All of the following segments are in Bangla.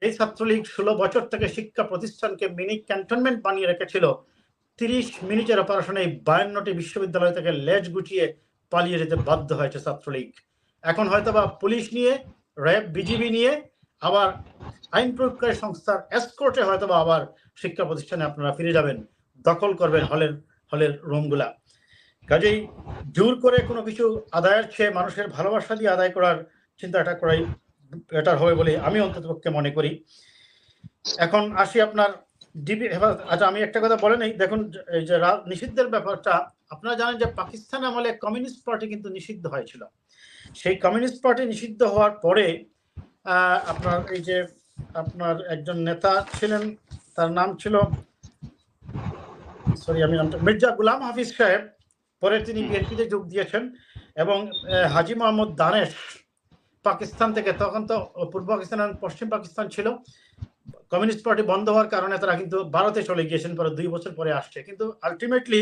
এই ছাত্রলীগ 16 বছর থেকে শিক্ষা প্রতিষ্ঠানকে মিনি ক্যান্টনমেন্ট বানিয়ে রেখেছিল। 30 মিনিটের অপারেশনে 52টি বিশ্ববিদ্যালয় থেকে লেজ গুটিয়ে পালিয়ে যেতে বাধ্য হয়েছে ছাত্রলীগ। এখন হয়তোবা পুলিশ নিয়ে, র্যাব, বিজিবি নিয়ে, আবার আইন প্রয়োগকারী সংস্থার এসকর্টে হয়তোবা আবার শিক্ষা প্রতিষ্ঠানে আপনারা ফিরে যাবেন, দখল করবেন হলের রুমগুলা। কাজেই জোর করে কোনো কিছু আদায়ের চেয়ে মানুষের ভালোবাসা দিয়ে আদায় করার চিন্তাটা করাই বেটার হবে বলে আমি অন্ততপক্ষে মনে করি। এখন আসি আপনার ডিবি হেফাজত। আচ্ছা, আমি একটা কথা বলে নেই, দেখুন এই যে নিষিদ্ধের ব্যাপারটা, আপনারা জানেন যে পাকিস্তান আমলে কমিউনিস্ট পার্টি কিন্তু নিষিদ্ধ হয়েছিল। সেই কমিউনিস্ট পার্টি নিষিদ্ধ হওয়ার পরে আপনার এই যে আপনার একজন নেতা ছিলেন, তার নাম ছিল আমি নামটা মির্জা গুলাম হাফিজ সাহেব, পরে তিনি বিএনপিতে যোগ দিয়েছেন, এবং হাজি মোহাম্মদ দানেশ পাকিস্তান থেকে, তখন তো পূর্ব পাকিস্তান এবং পশ্চিম পাকিস্তান ছিল, কমিউনিস্ট পার্টি বন্ধ হওয়ার কারণে তারা কিন্তু ভারতে চলে গিয়েছেন, পরে 2 বছর পরে আসছে, কিন্তু আলটিমেটলি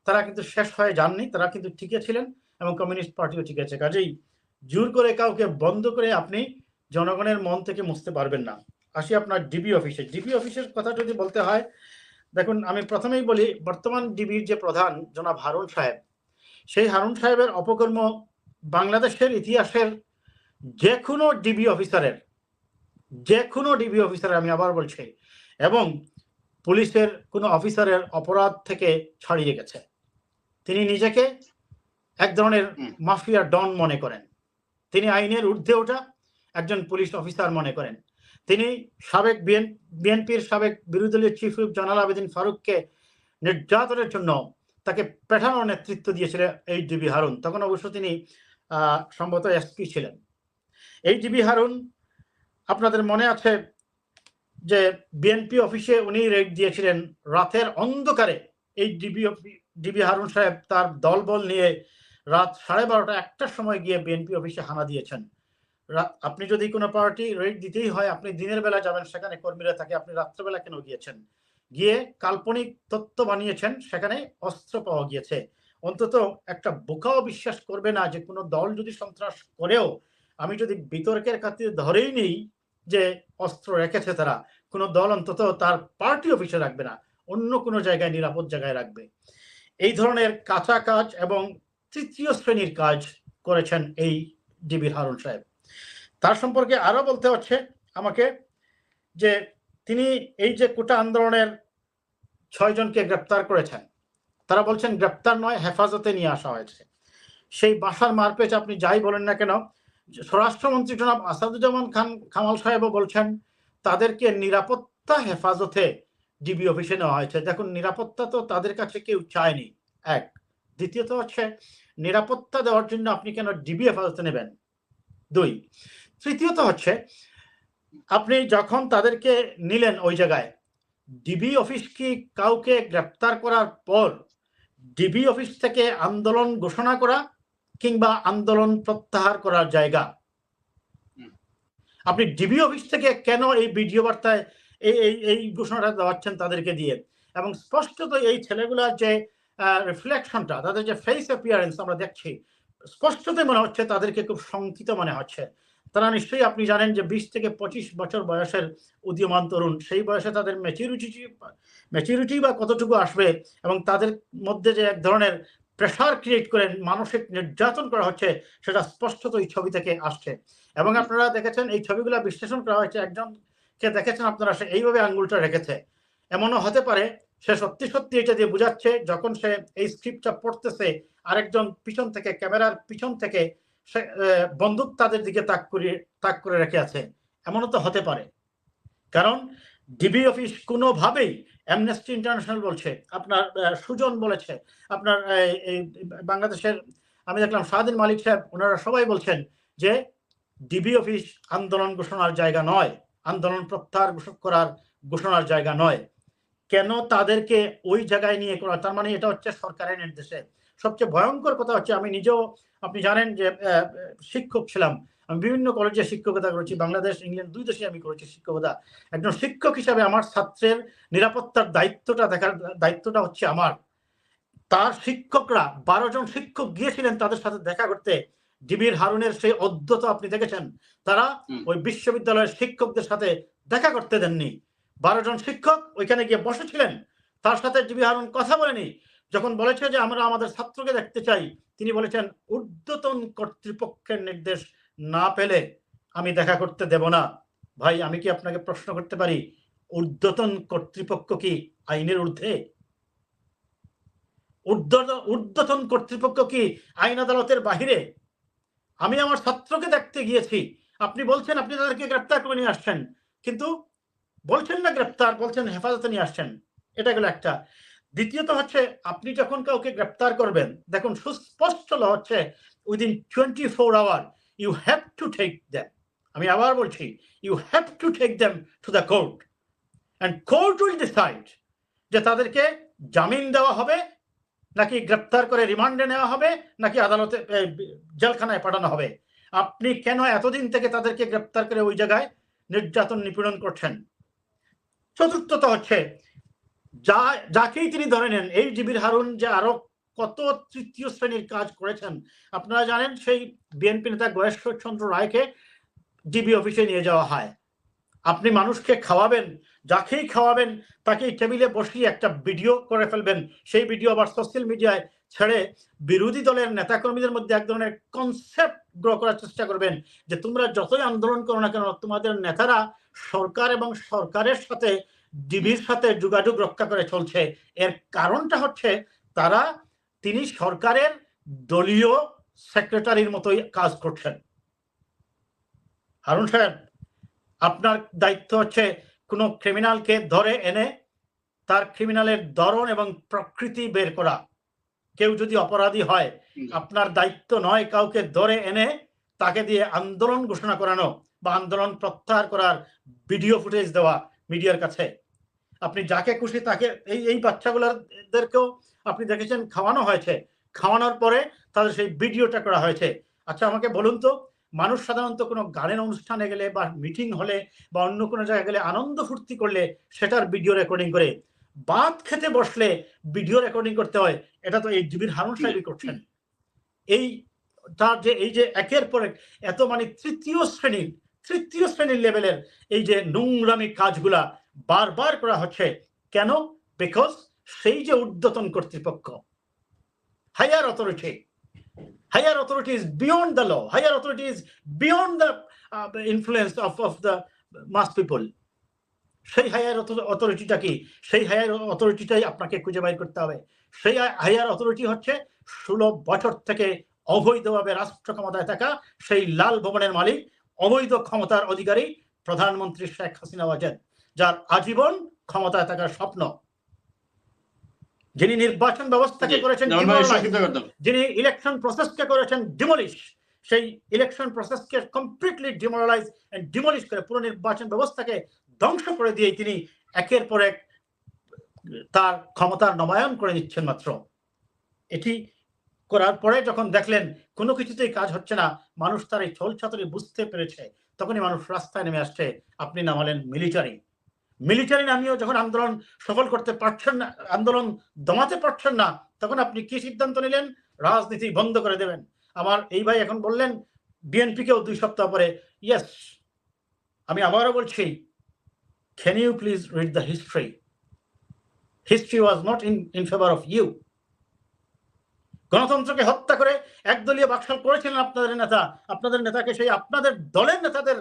তারা কিন্তু শেষ হয়ে যাননি, তারা কিন্তু টিকে ছিলেন এবং কমিউনিস্ট পার্টিও ঠিক আছে। কাজেই জোর করে কাউকে বন্ধ করে আপনি জনগণের মন থেকে মুছতে পারবেন না। আসি আপনার ডিবি অফিসে। ডিবি অফিসের কথা যদি বলতে হয়, দেখুন আমি প্রথমেই বলি, বর্তমান ডিবির যে প্রধান জনাব হারুন সাহেব, সেই হারুন সাহেবের অপকর্ম বাংলাদেশের ইতিহাসের যে কোনো ডিবি অফিসারের, আমি আবার বলছি, এবং পুলিশের কোনো অফিসারের অপরাধ থেকে ছাড়িয়ে গেছে। তিনি নিজেকে এক ধরনের মাফিয়া ডন মনে করেন, তিনি আইনের ঊর্ধ্বে ওঠা একজন পুলিশ অফিসার মনে করেন। তিনি সাবেক বিএনপির সাবেক বিরোধী দলীয় চিফ হুইপ জয়নাল আবেদিন ফারুককে নির্যাতনের জন্য তাকে পেঠানোর নেতৃত্ব দিয়েছিলেন এই ডিবি হারুন। তখন অবশ্য তিনি সম্ভবত এসপি ছিলেন। এই ডিবি হারুন, আপনাদের মনে আছে যে বিএনপি অফিসে উনি রেড দিয়েছিলেন রাতের অন্ধকারে। এই ডিবি হারুন সাহেব তার দলবল নিয়ে রাত 12:30 1টার সময় গিয়ে বিএনপি অফিসে হানা দিয়েছেন। আপনি যদি কোনো পার্টি রেড দিতেই হয়, আপনি দিনের বেলা যাবেন, সেখানে কর্মীরা থাকে, আপনি রাত্রেবেলা কেন গিয়েছেন? গিয়ে কাল্পনিক তত্ত্ব বানিয়েছেন, সেখানে অস্ত্র পাওয়া গিয়েছে। অন্তত একটা বোকাও বিশ্বাস করবে না যে কোনো দল যদি সন্ত্রাস করেও, আমি যদি বিতর্কের খাতিরে ধরেই নেই যে অস্ত্র রেখেছে তারা, কোনো দল অন্তত তার পার্টি অফিসে রাখবে না, অন্য কোনো জায়গায়, নিরাপদ জায়গায় রাখবে। এই ধরনের কাঁচা কাজ এবং তৃতীয় শ্রেণীর কাজ করেছেন এই ডিবি হারুন সাহেব। তার সম্পর্কে আরো বলতে হচ্ছে আমাকে যে তিনি এই যে কোটা আন্দোলনের 6 জনকে গ্রেপ্তার করেছেন, তারা বলছেন গ্রেপ্তার নয়, হেফাজতে নিয়ে আসা হয়েছে। সেই বাসার মারপেচ আপনি যাই বলেন না কেন, স্বরাষ্ট্রমন্ত্রী জনাব আসাদুজ্জামান খান কামাল সাহেবও বলছেন তাদেরকে নিরাপত্তা হেফাজতে ডিবি অফিসে নেওয়া হয়েছে। দেখুন, নিরাপত্তা তো তাদের কাছে কেউ চায়নি, এক। দ্বিতীয়ত হচ্ছে, নিরাপত্তা দেওয়ার জন্য আপনি কেন ডিবি হেফাজতে নেবেন? 2। তৃতীয়ত হচ্ছে, আপনি যখন তাদেরকে নিলেন ওই জায়গায়, ডিবি অফিস কি কাউকে গ্রেপ্তার করার পর ডিবি অফিস থেকে আন্দোলন ঘোষণা করা কিংবা আন্দোলন প্রত্যাহার করার জায়গা? আপনি ডিবি অফিস থেকে কেন এই ভিডিও বার্তায় এই ঘোষণাটা দেওয়াচ্ছেন তাদেরকে দিয়ে? এবং স্পষ্টত এই ছেলেগুলার যে রিফ্লেকশনটা, তাদের যে ফেস অ্যাপিয়ারেন্স আমরা দেখছি, স্পষ্টতই মনে হচ্ছে তাদেরকে খুব শঙ্কিত মনে হচ্ছে। তারা নিশ্চয়ই, আপনি জানেন যে 20 থেকে 25 বছর বয়সের উদীয়মান তরুণ, সেই বয়সে তাদের ম্যাচুরিটি বা কতটুকু আসবে, এবং তাদের মধ্যে যে এক ধরনের প্রেশার ক্রিয়েট করে মানসিক নির্যাতন করা হচ্ছে, সেটা স্পষ্টত এই ছবি থেকে আসছে। এবং আপনারা দেখেছেন এই ছবিগুলো বিশ্লেষণ করা হয়েছে, একজনকে দেখেছেন আপনারা, সে এইভাবে আঙ্গুলটা রেখেছে। এমনও হতে পারে সে সত্যি এটা দিয়ে বুঝাচ্ছে, যখন সে এই স্ক্রিপ্টটা পড়তেছে, আরেকজন পিছন থেকে, ক্যামেরার পিছন থেকে সে বন্দুক তাদের দিকে তাক করে রেখে আছে। এমনও তো হতে পারে, কারণ ডিবি অফিস কোনোভাবেই, অ্যামনেস্টি ইন্টারন্যাশনাল বলছে, আপনার সুজন বলেছে, আপনার এই বাংলাদেশের আমি দেখলাম শাহদিন মালিক সাহেব, ওনারা সবাই বলছেন যে ডিবি অফিস আন্দোলন ঘোষণার জায়গা নয়, আন্দোলন প্রত্যাহার করার ঘোষণার জায়গা নয়। কেন তাদেরকে ওই জায়গায় নিয়ে করা? তার মানে এটা হচ্ছে সরকারের নির্দেশে। সবচেয়ে ভয়ঙ্কর কথা হচ্ছে, আমি নিজেও, আপনি জানেন যে শিক্ষক ছিলাম, আমি বিভিন্ন কলেজে শিক্ষকতা করেছি, বাংলাদেশ ইংল্যান্ড 2 দেশে আমি করেছি শিক্ষকতা। একজন শিক্ষক হিসাবে আমার ছাত্রের নিরাপত্তার দায়িত্বটা হচ্ছে আমার। তার শিক্ষকরা 12 জন শিক্ষক গিয়েছিলেন তাদের সাথে দেখা করতে। ডিবির হারুনের সেই অদ্যত আপনি দেখেছেন, তারা ওই বিশ্ববিদ্যালয়ের শিক্ষকদের সাথে দেখা করতে দেননি। 12 জন শিক্ষক ওইখানে গিয়ে বসেছিলেন, তার সাথে জিবি হারুন কথা বলেনি। যখন বলেছে যে আমরা আমাদের ছাত্রকে দেখতে চাই, তিনি বলেছেন ঊর্ধ্বতন কর্তৃপক্ষের নির্দেশ না পেলে আমি দেখা করতে দেব না। ভাই, আমি কি আপনাকে প্রশ্ন করতে পারি, ঊর্ধ্বতন কর্তৃপক্ষ কি আইনের ঊর্ধ্বে? ঊর্ধ্বতন কর্তৃপক্ষ কি আইন আদালতের বাহিরে? আমি আমার ছাত্রকে দেখতে গিয়েছি, আপনি বলছেন আপনি তাদেরকে গ্রেপ্তার করে নিয়ে আসছেন, কিন্তু বলছেন না গ্রেপ্তার, বলছেন হেফাজতে নিয়ে আসছেন। এটা গেল একটা। দ্বিতীয়ত হচ্ছে, আপনি যখন কাউকে গ্রেপ্তার করবেন, দেখুন সুস্পষ্ট হচ্ছে within 24 hour you have to take them. আমি আবার বলছি, you have to take them to the court, and court will decide যে তাদেরকে জামিন দেওয়া হবে নাকি গ্রেপ্তার করে রিমান্ডে নেওয়া হবে নাকি আদালতে জেলখানায় পাঠানো হবে। আপনি কেন এতদিন থেকে তাদেরকে গ্রেপ্তার করে ওই জায়গায় নির্যাতন নিপীড়ন করছেন? চতুর্থত হচ্ছে, যাকেই তিনি ধরে নেন, এই জিবির হারুন যে আরো কত তৃতীয় শ্রেণীর কাজ করেছেন আপনারা জানেন। সেই বিএনপি নেতা গয়েশ্বর চন্দ্র রায়কে ডিবি অফিসে নিয়ে যাওয়া হয়। আপনি মানুষকে খাওয়াবেন, যাকেই খাওয়াবেন তাকেই টেবিলে বসিয়ে একটা ভিডিও করে ফেলবেন, সেই ভিডিও আবার সোশ্যাল মিডিয়ায় ছেড়ে বিরোধী দলের নেতাকর্মীদের মধ্যে এক ধরনের কনসেপ্ট গ্রো করার চেষ্টা করবেন যে তোমরা যতই আন্দোলন করো না কেন, তোমাদের নেতারা সরকার এবং সরকারের সাথে ডিবির সাথে যোগাযোগ রক্ষা করে চলছে। এর কারণটা হচ্ছে তিনি সরকারের দলীয় সেক্রেটারির মতোই কাজ করছেন। হারুন সাহেব, আপনার দায়িত্ব হচ্ছে কোনো ক্রিমিনালকে ধরে এনে তার ক্রিমিনালের ধরন এবং প্রকৃতি বের করা। কেউ যদি অপরাধী হয়, আপনার দায়িত্ব নয় কাউকে ধরে এনে তাকে দিয়ে আন্দোলন ঘোষণা করানো বা আন্দোলন প্রত্যাহার করার ভিডিও ফুটেজ দেওয়া মিডিয়ার কাছে। আপনি যাকে খুশি তাকে, এই বাচ্চাগুলোদেরকেও আপনি দেখেছেন খাওয়ানো হয়েছে, খাওয়ানোর পরে তাদের সেই ভিডিওটা করা হয়েছে। আচ্ছা আমাকে বলুন তো, মানুষ সাধারণত কোনো গানের অনুষ্ঠানে গেলে বা মিটিং হলে বা অন্য কোনো জায়গায় গেলে আনন্দ ফুর্তি করলে সেটার ভিডিও রেকর্ডিং করে, ভাত খেতে বসলে ভিডিও রেকর্ডিং করতে হয়। এটা তো এই জিবির হারুন সাহেবই করছেন। এই যে একের পর এক এত মানে তৃতীয় শ্রেণীর লেভেলের এই যে নোংরামি কাজগুলা বারবার করা হচ্ছে কেন? বিকজ সেই যে ঊর্ধ্বতন কর্তৃপক্ষ, higher authority is beyond the law, higher authority is beyond the influence of the mass people. সেই হায়ার অথরিটিটা কি? সেই হায়ার অথরিটিটাই আপনাকে খুঁজে বাইর করতে হবে। সেই হায়ার অথরিটি হচ্ছে 16 বছর থেকে অবৈধভাবে রাষ্ট্র ক্ষমতায় থাকা সেই লাল ভবনের মালিক, অবৈধ ক্ষমতার অধিকারী প্রধানমন্ত্রী শেখ হাসিনা ওয়াজেদ, যার আজীবন ক্ষমতায় থাকার স্বপ্ন, যিনি নির্বাচন ব্যবস্থাকে করেছেন, যিনি ইলেকশন প্রসেসকে করেছেন ডিমলিশ, সেই ইলেকশন প্রসেসকে কমপ্লিটলি ডিমোরালাইজ এন্ড ডিমলিশ করে পুরো নির্বাচন ব্যবস্থাকে ধ্বংস করে দিয়ে তিনি একের পর এক তার ক্ষমতার নবায়ন করে নিচ্ছেন মাত্র। এটি করার পরে যখন দেখলেন কোনো কিছুতেই কাজ হচ্ছে না, মানুষ তার এই ছলছাতুরি বুঝতে পেরেছে, তখনই মানুষ রাস্তায় নেমে আসছে। আপনি নামালেন মিলিটারি নামিয়েও যখন আন্দোলন সফল করতে পারছেন না, আন্দোলন দমাতে পারছেন না, তখন আপনি কি সিদ্ধান্ত নিলেন? রাজনীতি বন্ধ করে দেবেন। আমার এই ভাই এখন বললেন বিএনপিকেও 2 সপ্তাহ পরে। ইয়েস, আমি আবারও বলছি, can you please read the history was not in favor of you. গণতন্ত্রকে হত্যা করে একদলীয় বাকশাল করেছিলেন আপনাদের নেতাকে সেই আপনাদের দলের নেতাদের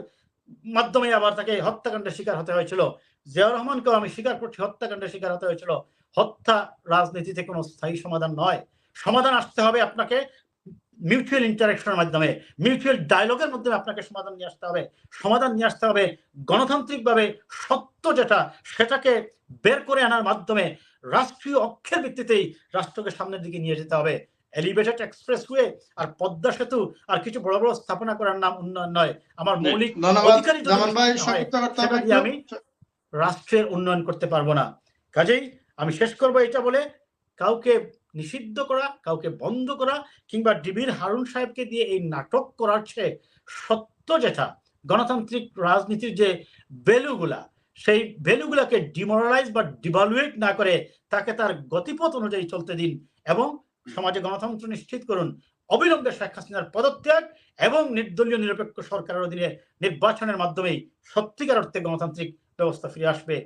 মাধ্যমে আবার তাকে হত্যাকাণ্ডের শিকার হতে হয়েছিল। জিয়াউর রহমানকেও আমি স্বীকার করছি হত্যাকাণ্ডের শিকার হতে হয়েছিল। হত্যা রাজনীতিতে কোনো স্থায়ী সমাধান নয়। সমাধান আসতে হবে আপনাকে মিউচুয়াল ইন্টারাকশনের মাধ্যমে, মিউচুয়াল ডায়লগের মাধ্যমে আপনাকে সমাধান নিয়ে আসতে হবে। সমাধান নিয়ে আসতে হবে গণতান্ত্রিকভাবে, সত্য যেটা সেটাকে বের করে আনার মাধ্যমে রাষ্ট্রীয় অক্ষের ভিত্তিতেই রাষ্ট্রকে সামনের দিকে নিয়ে যেতে হবে। এলিভেটেড এক্সপ্রেসওয়ে আর পদ্মা সেতু আর কিছু বড় বড় স্থাপনা করার নাম উন্নয়ন নয়। আমার মৌলিক অধিকারী সেটা দিয়ে আমি রাষ্ট্রের উন্নয়ন করতে পারবো না। কাজেই আমি শেষ করবো এটা বলে, কাউকে নিষিদ্ধ করা, কাউকে বন্ধ করা কিংবা ডিবির হারুন সাহেবকে দিয়ে এই নাটক করার চেয়ে সত্য যেটা গণতান্ত্রিক রাজনীতির যে ভ্যালুগুলা, সেই ভ্যালুগুলাকে ডিমোরালাইজ বা ডিভালুয়েট না করে তাকে তার গতিপথ অনুযায়ী চলতে দিন এবং সমাজে গণতন্ত্র নিশ্চিত করুন। অবিলম্বে শেখ হাসিনার পদত্যাগ এবং নির্দলীয় নিরপেক্ষ সরকারের অধীনে নির্বাচনের মাধ্যমেই সত্যিকার অর্থে গণতান্ত্রিক ব্যবস্থা ফিরে আসবে।